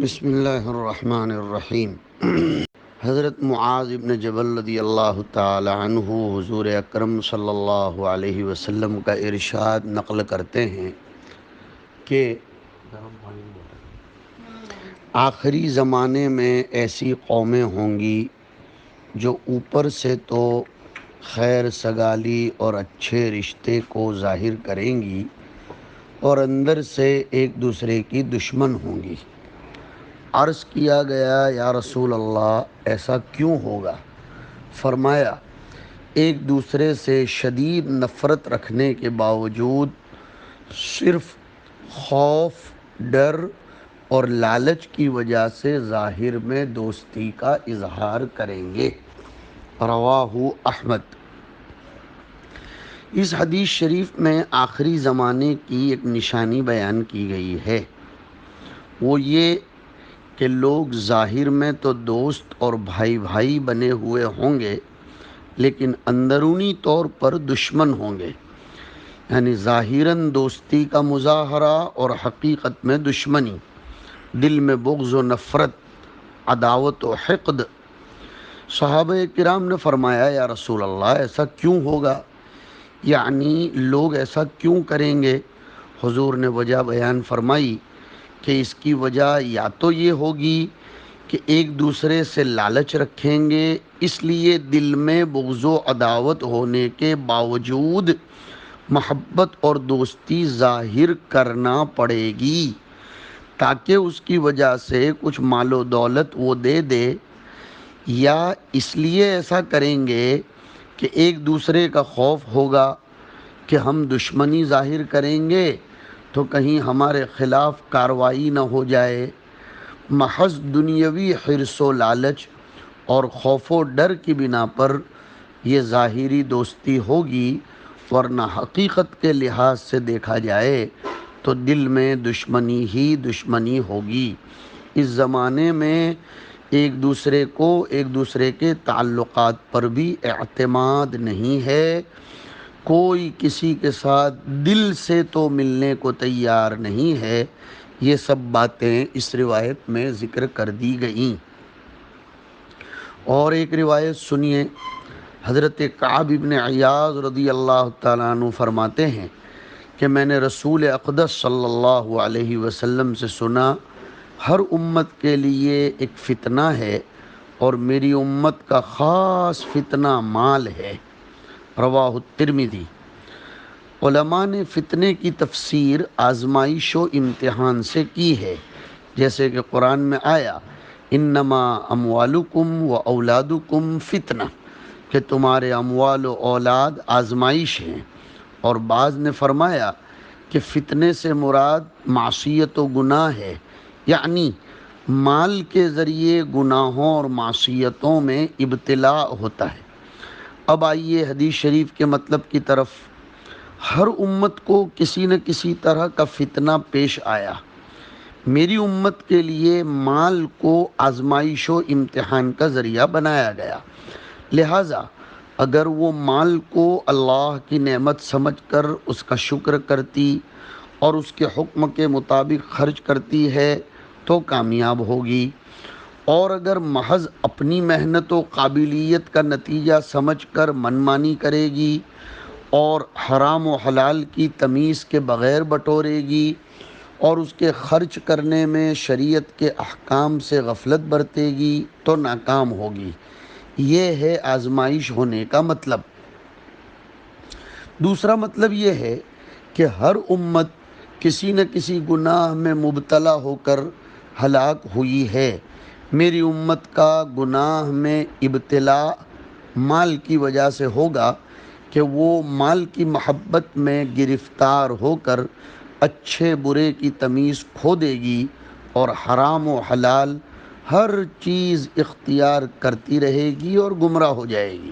بسم اللہ الرحمن الرحیم۔ حضرت معاذ بن جبل رضی اللہ تعالی عنہ حضور اکرم صلی اللہ علیہ وسلم کا ارشاد نقل کرتے ہیں کہ آخری زمانے میں ایسی قومیں ہوں گی جو اوپر سے تو خیر سگالی اور اچھے رشتے کو ظاہر کریں گی اور اندر سے ایک دوسرے کی دشمن ہوں گی۔ عرض کیا گیا یا رسول اللہ ایسا کیوں ہوگا؟ فرمایا ایک دوسرے سے شدید نفرت رکھنے کے باوجود صرف خوف، ڈر اور لالچ کی وجہ سے ظاہر میں دوستی کا اظہار کریں گے۔ رواہ احمد۔ اس حدیث شریف میں آخری زمانے کی ایک نشانی بیان کی گئی ہے، وہ یہ کہ لوگ ظاہر میں تو دوست اور بھائی بھائی بنے ہوئے ہوں گے لیکن اندرونی طور پر دشمن ہوں گے، یعنی ظاہراً دوستی کا مظاہرہ اور حقیقت میں دشمنی، دل میں بغض و نفرت، عداوت و حقد۔ صحابہ کرام نے فرمایا یا رسول اللہ ایسا کیوں ہوگا؟ یعنی لوگ ایسا کیوں کریں گے؟ حضور نے وجہ بیان فرمائی کہ اس کی وجہ یا تو یہ ہوگی کہ ایک دوسرے سے لالچ رکھیں گے، اس لیے دل میں بغض و عداوت ہونے کے باوجود محبت اور دوستی ظاہر کرنا پڑے گی تاکہ اس کی وجہ سے کچھ مال و دولت وہ دے دے، یا اس لیے ایسا کریں گے کہ ایک دوسرے کا خوف ہوگا کہ ہم دشمنی ظاہر کریں گے تو کہیں ہمارے خلاف کارروائی نہ ہو جائے۔ محض دنیاوی حرص و لالچ اور خوف و ڈر کی بنا پر یہ ظاہری دوستی ہوگی، ورنہ حقیقت کے لحاظ سے دیکھا جائے تو دل میں دشمنی ہی دشمنی ہوگی۔ اس زمانے میں ایک دوسرے کے تعلقات پر بھی اعتماد نہیں ہے، کوئی کسی کے ساتھ دل سے تو ملنے کو تیار نہیں ہے۔ یہ سب باتیں اس روایت میں ذکر کر دی گئیں۔ اور ایک روایت سنیے، حضرت کعب بن عیاض رضی اللہ تعالیٰ عنہ فرماتے ہیں کہ میں نے رسول اقدس صلی اللہ علیہ وسلم سے سنا، ہر امت کے لیے ایک فتنہ ہے اور میری امت کا خاص فتنہ مال ہے۔ رواہ الترمذی۔ علماء نے فتنے کی تفسیر آزمائش و امتحان سے کی ہے، جیسے کہ قرآن میں آیا انما اموالکم و اولادکم فتنہ، کہ تمہارے اموال و اولاد آزمائش ہیں، اور بعض نے فرمایا کہ فتنے سے مراد معصیت و گناہ ہے، یعنی مال کے ذریعے گناہوں اور معصیتوں میں ابتلا ہوتا ہے۔ اب آئیے حدیث شریف کے مطلب کی طرف۔ ہر امت کو کسی نہ کسی طرح کا فتنہ پیش آیا، میری امت کے لیے مال کو آزمائش و امتحان کا ذریعہ بنایا گیا، لہٰذا اگر وہ مال کو اللہ کی نعمت سمجھ کر اس کا شکر کرتی اور اس کے حکم کے مطابق خرچ کرتی ہے تو کامیاب ہوگی، اور اگر محض اپنی محنت و قابلیت کا نتیجہ سمجھ کر منمانی کرے گی اور حرام و حلال کی تمیز کے بغیر بٹورے گی اور اس کے خرچ کرنے میں شریعت کے احکام سے غفلت برتے گی تو ناکام ہوگی۔ یہ ہے آزمائش ہونے کا مطلب۔ دوسرا مطلب یہ ہے کہ ہر امت کسی نہ کسی گناہ میں مبتلا ہو کر ہلاک ہوئی ہے، میری امت کا گناہ میں ابتلا مال کی وجہ سے ہوگا کہ وہ مال کی محبت میں گرفتار ہو کر اچھے برے کی تمیز کھو دے گی اور حرام و حلال ہر چیز اختیار کرتی رہے گی اور گمراہ ہو جائے گی۔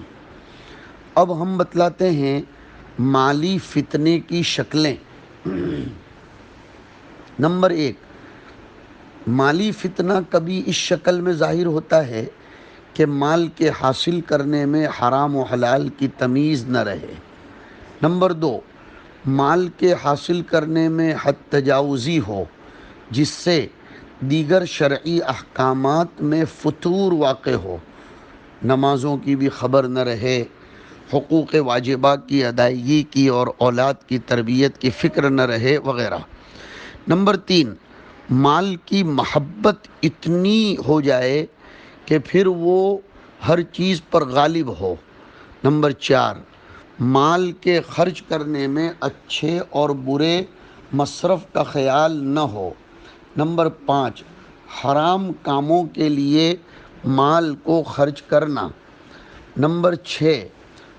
اب ہم بتلاتے ہیں مالی فتنے کی شکلیں۔ نمبر 1، مالی فتنہ کبھی اس شکل میں ظاہر ہوتا ہے کہ مال کے حاصل کرنے میں حرام و حلال کی تمیز نہ رہے۔ نمبر 2، مال کے حاصل کرنے میں حد تجاوزی ہو، جس سے دیگر شرعی احکامات میں فتور واقع ہو، نمازوں کی بھی خبر نہ رہے، حقوق واجبہ کی ادائیگی کی اور اولاد کی تربیت کی فکر نہ رہے وغیرہ۔ نمبر 3، مال کی محبت اتنی ہو جائے کہ پھر وہ ہر چیز پر غالب ہو۔ نمبر 4، مال کے خرچ کرنے میں اچھے اور برے مصرف کا خیال نہ ہو۔ نمبر 5، حرام کاموں کے لیے مال کو خرچ کرنا۔ نمبر 6،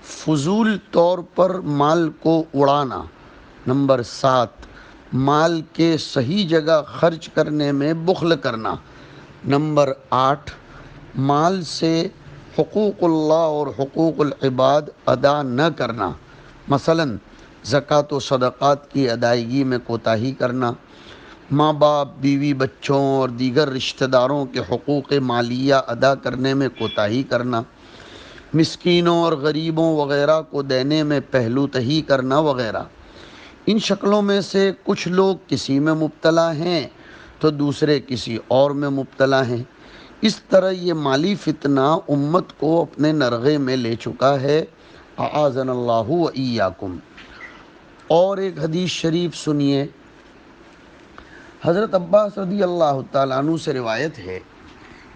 فضول طور پر مال کو اڑانا۔ نمبر 7، مال کے صحیح جگہ خرچ کرنے میں بخل کرنا۔ نمبر 8، مال سے حقوق اللہ اور حقوق العباد ادا نہ کرنا، مثلا زکوٰۃ و صدقات کی ادائیگی میں کوتاہی کرنا، ماں باپ، بیوی بچوں اور دیگر رشتہ داروں کے حقوق مالیہ ادا کرنے میں کوتاہی کرنا، مسکینوں اور غریبوں وغیرہ کو دینے میں پہلو تہی کرنا وغیرہ۔ ان شکلوں میں سے کچھ لوگ کسی میں مبتلا ہیں تو دوسرے کسی اور میں مبتلا ہیں۔ اس طرح یہ مالی فتنہ امت کو اپنے نرغے میں لے چکا ہے، اعاذنا اللہ و ایاکم۔ اور ایک حدیث شریف سنیے، حضرت عباس رضی اللہ تعالیٰ عنہ سے روایت ہے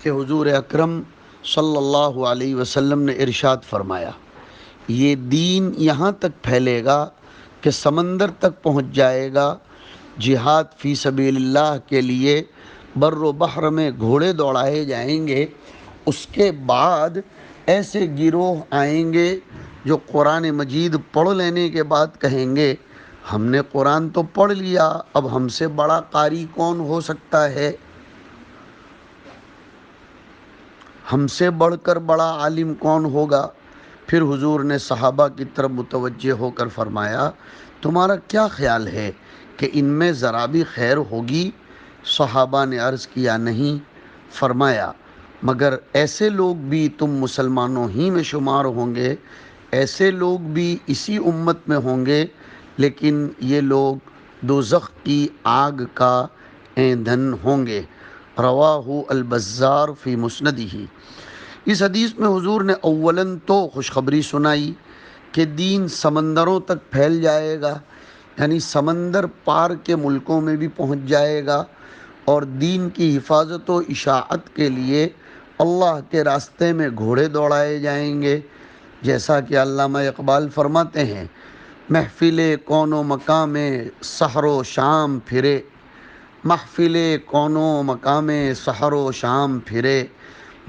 کہ حضور اکرم صلی اللہ علیہ وسلم نے ارشاد فرمایا، یہ دین یہاں تک پھیلے گا کہ سمندر تک پہنچ جائے گا، جہاد فی سبیل اللہ کے لیے بر و بحر میں گھوڑے دوڑائے جائیں گے۔ اس کے بعد ایسے گروہ آئیں گے جو قرآن مجید پڑھ لینے کے بعد کہیں گے، ہم نے قرآن تو پڑھ لیا، اب ہم سے بڑا قاری کون ہو سکتا ہے، ہم سے بڑھ کر بڑا عالم کون ہوگا۔ پھر حضور نے صحابہ کی طرف متوجہ ہو کر فرمایا، تمہارا کیا خیال ہے کہ ان میں ذرا بھی خیر ہوگی؟ صحابہ نے عرض کیا، نہیں۔ فرمایا، مگر ایسے لوگ بھی تم مسلمانوں ہی میں شمار ہوں گے، ایسے لوگ بھی اسی امت میں ہوں گے، لیکن یہ لوگ دوزخ کی آگ کا ایندھن ہوں گے۔ رواہ البزار فی مسندہ۔ اس حدیث میں حضور نے اولاً تو خوشخبری سنائی کہ دین سمندروں تک پھیل جائے گا، یعنی سمندر پار کے ملکوں میں بھی پہنچ جائے گا، اور دین کی حفاظت و اشاعت کے لیے اللہ کے راستے میں گھوڑے دوڑائے جائیں گے۔ جیسا کہ علامہ اقبال فرماتے ہیں، محفل کون و مقام سحر و شام پھرے، محفل کون و مقام سحر و شام پھرے،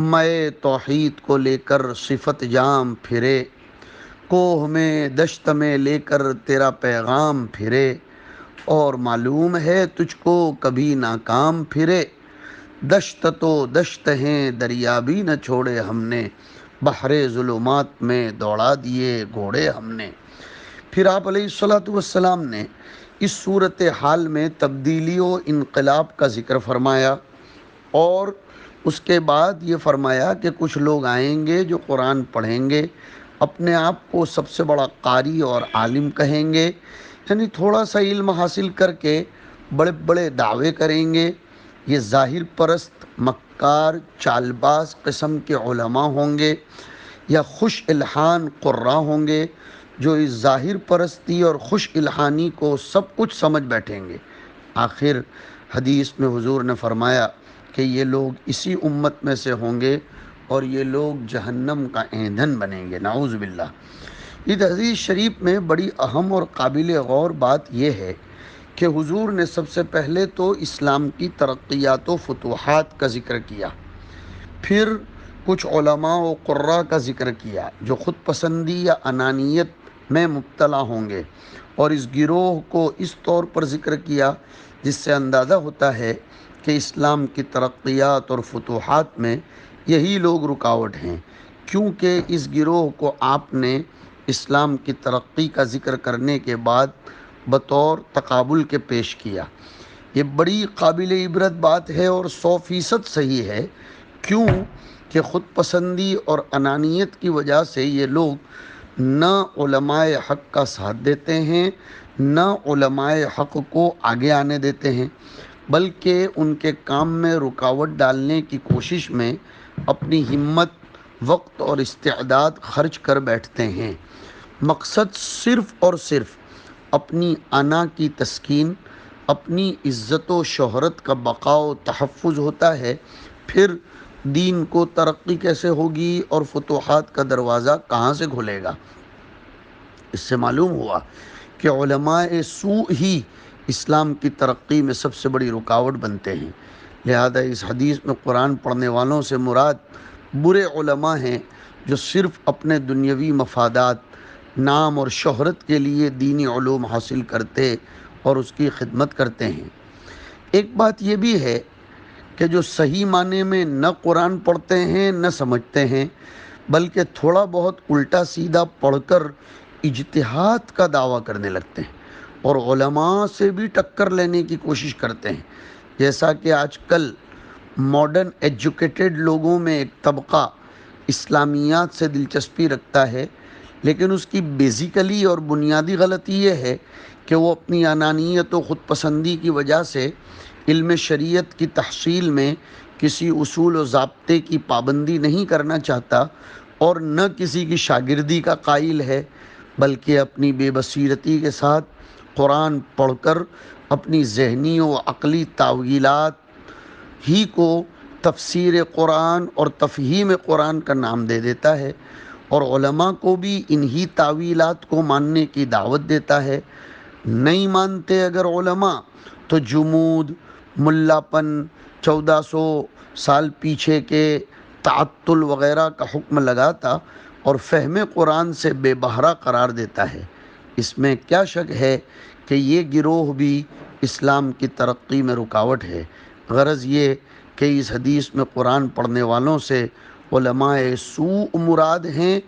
میں توحید کو لے کر صفت جام پھرے، کوہ میں دشت میں لے کر تیرا پیغام پھرے، اور معلوم ہے تجھ کو کبھی ناکام پھرے، دشت تو دشت ہیں دریا بھی نہ چھوڑے ہم نے، بحر ظلمات میں دوڑا دیے گھوڑے ہم نے۔ پھر آپ علیہ الصلوۃ والسلام نے اس صورتحال میں تبدیلی و انقلاب کا ذکر فرمایا، اور اس کے بعد یہ فرمایا کہ کچھ لوگ آئیں گے جو قرآن پڑھیں گے، اپنے آپ کو سب سے بڑا قاری اور عالم کہیں گے، یعنی تھوڑا سا علم حاصل کر کے بڑے بڑے دعوے کریں گے۔ یہ ظاہر پرست، مکار، چال باز قسم کے علماء ہوں گے، یا خوش الحان قراء ہوں گے جو اس ظاہر پرستی اور خوش الحانی کو سب کچھ سمجھ بیٹھیں گے۔ آخر حدیث میں حضور نے فرمایا کہ یہ لوگ اسی امت میں سے ہوں گے اور یہ لوگ جہنم کا ایندھن بنیں گے، نعوذ باللہ۔ اس حدیث شریف میں بڑی اہم اور قابل غور بات یہ ہے کہ حضور نے سب سے پہلے تو اسلام کی ترقیات و فتوحات کا ذکر کیا، پھر کچھ علماء و قراء کا ذکر کیا جو خود پسندی یا انانیت میں مبتلا ہوں گے، اور اس گروہ کو اس طور پر ذکر کیا جس سے اندازہ ہوتا ہے کہ اسلام کی ترقیات اور فتوحات میں یہی لوگ رکاوٹ ہیں، کیونکہ اس گروہ کو آپ نے اسلام کی ترقی کا ذکر کرنے کے بعد بطور تقابل کے پیش کیا۔ یہ بڑی قابل عبرت بات ہے اور 100% صحیح ہے، کیوں کہ خود پسندی اور انانیت کی وجہ سے یہ لوگ نہ علماء حق کا ساتھ دیتے ہیں، نہ علماء حق کو آگے آنے دیتے ہیں، بلکہ ان کے کام میں رکاوٹ ڈالنے کی کوشش میں اپنی ہمت، وقت اور استعداد خرچ کر بیٹھتے ہیں۔ مقصد صرف اور صرف اپنی انا کی تسکین، اپنی عزت و شہرت کا بقا و تحفظ ہوتا ہے۔ پھر دین کو ترقی کیسے ہوگی اور فتوحات کا دروازہ کہاں سے کھلے گا؟ اس سے معلوم ہوا کہ علماء سوء ہی اسلام کی ترقی میں سب سے بڑی رکاوٹ بنتے ہیں۔ لہذا اس حدیث میں قرآن پڑھنے والوں سے مراد برے علماء ہیں جو صرف اپنے دنیاوی مفادات، نام اور شہرت کے لیے دینی علوم حاصل کرتے اور اس کی خدمت کرتے ہیں۔ ایک بات یہ بھی ہے کہ جو صحیح معنی میں نہ قرآن پڑھتے ہیں نہ سمجھتے ہیں، بلکہ تھوڑا بہت الٹا سیدھا پڑھ کر اجتہاد کا دعویٰ کرنے لگتے ہیں اور علماء سے بھی ٹکر لینے کی کوشش کرتے ہیں۔ جیسا کہ آج کل ماڈرن ایجوکیٹڈ لوگوں میں ایک طبقہ اسلامیات سے دلچسپی رکھتا ہے، لیکن اس کی بیسیکلی اور بنیادی غلطی یہ ہے کہ وہ اپنی انانیت و خود پسندی کی وجہ سے علم شریعت کی تحصیل میں کسی اصول و ضابطے کی پابندی نہیں کرنا چاہتا اور نہ کسی کی شاگردی کا قائل ہے، بلکہ اپنی بے بصیرتی کے ساتھ قرآن پڑھ کر اپنی ذہنی و عقلی تاویلات ہی کو تفسیر قرآن اور تفہیم قرآن کا نام دے دیتا ہے اور علماء کو بھی انہی تاویلات کو ماننے کی دعوت دیتا ہے۔ نہیں مانتے اگر علماء تو جمود، ملا پن، 1400 سال پیچھے کے تعطل وغیرہ کا حکم لگاتا اور فہم قرآن سے بے بہرا قرار دیتا ہے۔ اس میں کیا شک ہے کہ یہ گروہ بھی اسلام کی ترقی میں رکاوٹ ہے۔ غرض یہ کہ اس حدیث میں قرآن پڑھنے والوں سے علماء سوء مراد ہیں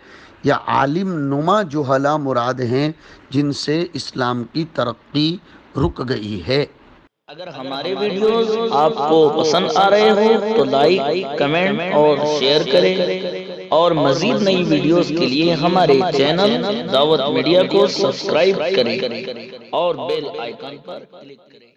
یا عالم نما جہلا مراد ہیں جن سے اسلام کی ترقی رک گئی ہے۔ اگر ہمارے ویڈیوز آپ کو پسند آ رہے ہو تو لائک، کمنٹ اور شیئر کریں، اور مزید نئی ویڈیوز کے لیے ہمارے چینل دعوت میڈیا کو سبسکرائب کریں اور بیل آئیکن پر کلک کریں۔